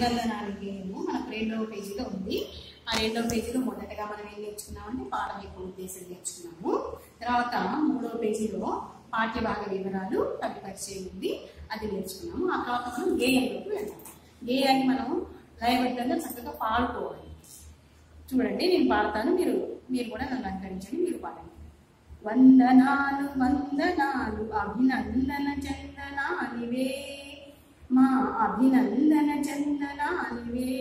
అభినందనాలు గేయము మనకు 2వ పేజీలో ఉంది. ఆ 2వ పేజీలో మొదటగా మనం ఏం నేర్చుకున్నామంటే పాఠం యొక్క ఉద్దేశం నేర్చుకున్నాము. తర్వాత 3వ పేజీలో పాఠ్యభాగ వివరాలు కవి పరిచయం ఉంది, అది నేర్చుకున్నాము. ఆ తర్వాత మనం గేయంలోకి వెళ్తాం. గేయాన్ని మనం లయబద్ధంగా చక్కగా పాడుకోవాలి. చూడండి, నేను పాడతాను, మీరు కూడా నన్ను అనుకరించండి, మీరు పాడండి. వందనాలు వందనాలు అభినందన చందనానివే, మా అభినందన చందనానివే.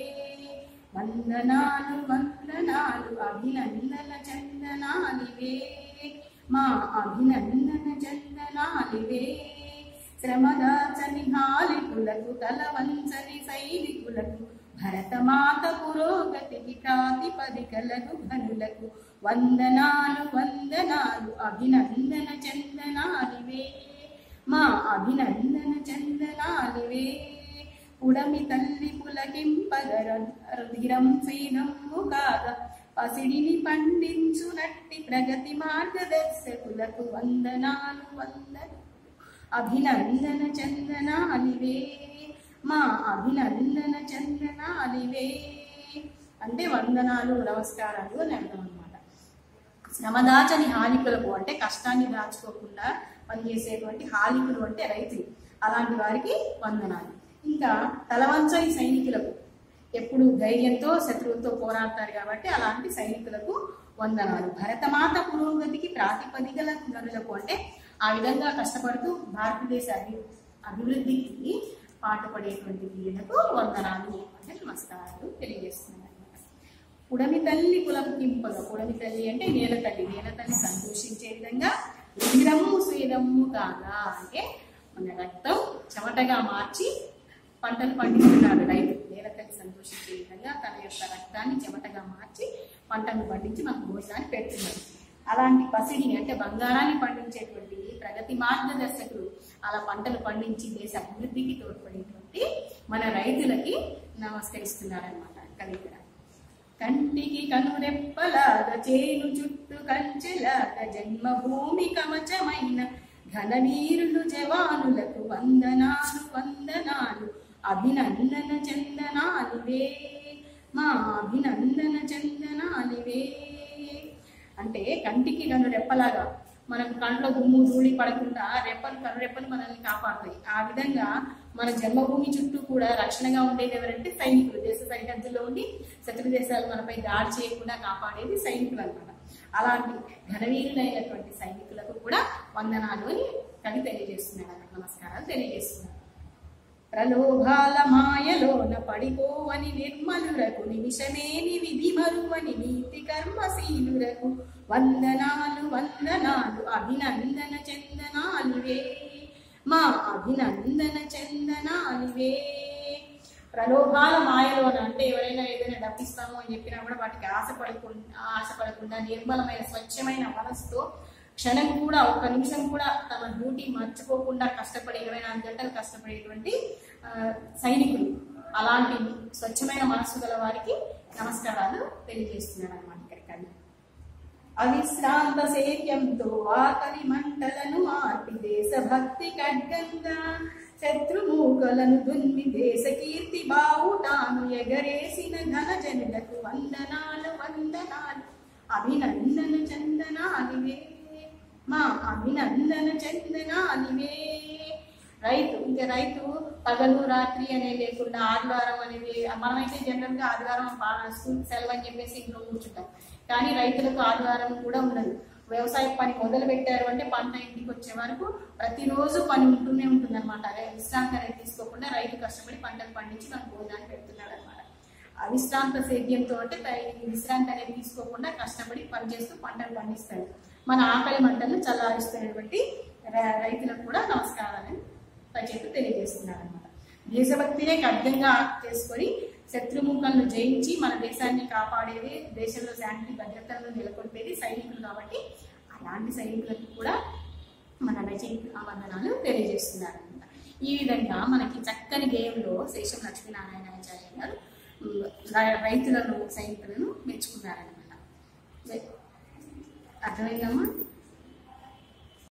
వందనాలు వందనాలు అభినందన చందనానివే, మా అభినందన చందనానివే. శ్రమదాచని హాలికులకు తలవంచని సైనికులకు భరతమాత పురోగతికి ప్రాతిపదికలకు ఘనులకు వందనాలు వందనాలు అభినందన చందనానివే, మా అభినందన చందనానివే. ఉడమి తల్లి పులకింపగర రుధిరం శ్రీనమ్ము కాగా పసిడిని పండించునట్టి ప్రగతి మార్గదర్శకులకు వందనాలు వందనాలు అభినందన చందనానివే, మా అభినందన చందనానివే. అంటే వందనాలు నమస్కారాలు అని అర్థం అనమాట. శ్రమదాచని హాలికులకు అంటే కష్టాన్ని దాచుకోకుండా పనిచేసేటువంటి హాలికులు అంటే రైతులు, అలాంటి వారికి వందనాలు. ఇంకా తలవంచని సైనికులకు, ఎప్పుడు ధైర్యంతో శత్రువులతో పోరాడతారు కాబట్టి అలాంటి సైనికులకు వందనాలు. భరతమాత పురోగతికి ప్రాతిపదికల గనులకు అంటే ఆ విధంగా కష్టపడుతూ భారతదేశ అభివృద్ధికి పాటుపడేటువంటి వీళ్ళకు వందనాలు అంటే నమస్కారాలు తెలియజేస్తున్నాను అనమాట. పుడమి తల్లి పులకింపగా, పుడమి తల్లి అంటే నేల తల్లి, నేల తల్లి సంతోషించే విధంగా రుధిరము స్వేదము కాగా అంటే మన రక్తం చెమటగా మార్చి పంటలు పండిస్తున్నాడు రైతు. నేల తల్లి సంతోషించే విధంగా తన యొక్క రక్తాన్ని చెమటగా మార్చి పంటను పండించి మనకు భోజనాన్ని పెడుతున్నాడు. అలాంటి పసిడిని అంటే బంగారాన్ని పండించేటువంటి ప్రగతి మార్గదర్శకులు, అలా పంటలు పండించి దేశ అభివృద్ధికి తోడ్పడేటువంటి మన రైతులకి నమస్కరిస్తున్నారనమాట కవి ఇక్కడ. కంటికి కనురెప్పలాగా చేను చుట్టూ కంచెలాగా జన్మభూమి కవచమైన ఘనవీరులు జవానులకు వందనాలు వందనాలు అభినందన చందనానివే, మా అభినందన చందనానివే. అంటే కంటికి కను రెప్పలాగా మనకు కంట్లో దుమ్ము ధూళి పడకుండా కనురెప్పలు మనల్ని కాపాడుతాయి. ఆ విధంగా మన జన్మభూమి చుట్టూ కూడా రక్షణగా ఉండేది ఎవరంటే సైనికులు. దేశ సరిహద్దుల్లో ఉండి శత్రు దేశాలు మనపై దాడి చేయకుండా కాపాడేది సైనికులు అనమాట. అలాంటి ఘనవీరులైనటువంటి సైనికులకు కూడా వందనాలు అని కవి తెలియజేస్తున్నాడు అన్నమాట. నమస్కారాలు తెలియజేస్తున్నాడు. ప్రలోభాల మాయలోన పడిపోవని నిర్మలురకు నిమిషమేని విధి మరువని నీతి కర్మశీలురకు వందనాలు వందనాలు అభినందన చందనానివే, మా అభినందన చందనానివే. ప్రలోభాల మాయలోన అంటే ఎవరైనా ఏదైనా డబ్బిస్తాము అని చెప్పినా కూడా వాటికి ఆశపడకుండా నిర్మలమైన స్వచ్ఛమైన మనసుతో క్షణం కూడా ఒక్క నిమిషం కూడా తమ డ్యూటీ మర్చిపోకుండా కష్టపడి 24 గంటలు కష్టపడేటువంటి సైనికులు, అలాంటి స్వచ్ఛమైన మనస్సు గల వారికి నమస్కారాలు తెలియజేస్తున్నాడు అన్నమాట. ఇక్కడ అవిశ్రాంత శైర్యంతో ఆకలి మంటలను ఆర్పి దేశభక్తి ఖడ్గంగా శత్రుమూకలను దున్ని దేశ కీర్తి బావుటాను ఎగరేసిన ఘనజనులకు వందనాలు వందనాలు అభినందన చందనానివే, మా అభినందన చందనానివే. రైతు పగలు రాత్రి అనే లేకుండా ఆదివారం అనేది, మనమైతే జనరల్ గా ఆదివారం స్కూల్ సెలవు అని చెప్పేసి ఇంట్లో కూర్చుంటాం. కానీ రైతులకు ఆదివారం కూడా ఉండదు. వ్యవసాయ పని మొదలు పెట్టారు అంటే పంట ఇంటికి వచ్చే వరకు ప్రతిరోజు పని ఉంటూనే ఉంటుంది అనమాట. విశ్రాంతి అనేది తీసుకోకుండా రైతు కష్టపడి పంటలు పండించి మనకు భోజనాన్ని పెడుతున్నాడు అనమాట. అవిశ్రాంత సేద్యంతో అంటే విశ్రాంతి అనేది తీసుకోకుండా కష్టపడి పనిచేస్తూ పంటలు పండిస్తాడు. మన ఆకలి మంటలను చల్లారిస్తున్నటువంటి రైతులకు కూడా నమస్కారాలను రచయిత తెలియజేస్తున్నారు అనమాట. దేశభక్తినే ఖడ్గంగా చేసుకొని శత్రుముఖలను జయించి మన దేశాన్ని కాపాడేది, దేశంలో శాంతి భద్రతలను నెలకొల్పేది సైనికులు కాబట్టి అలాంటి సైనికులకు కూడా మన రచయిత వందనాలు తెలియజేస్తున్నారు అనమాట. ఈ విధంగా మనకి చక్కని గేయంలో శేషం లక్ష్మీనారాయణాచార్య గారు రైతులను సైనికులను మెచ్చుకున్నారనమాట. అర్థమైందమ్మా?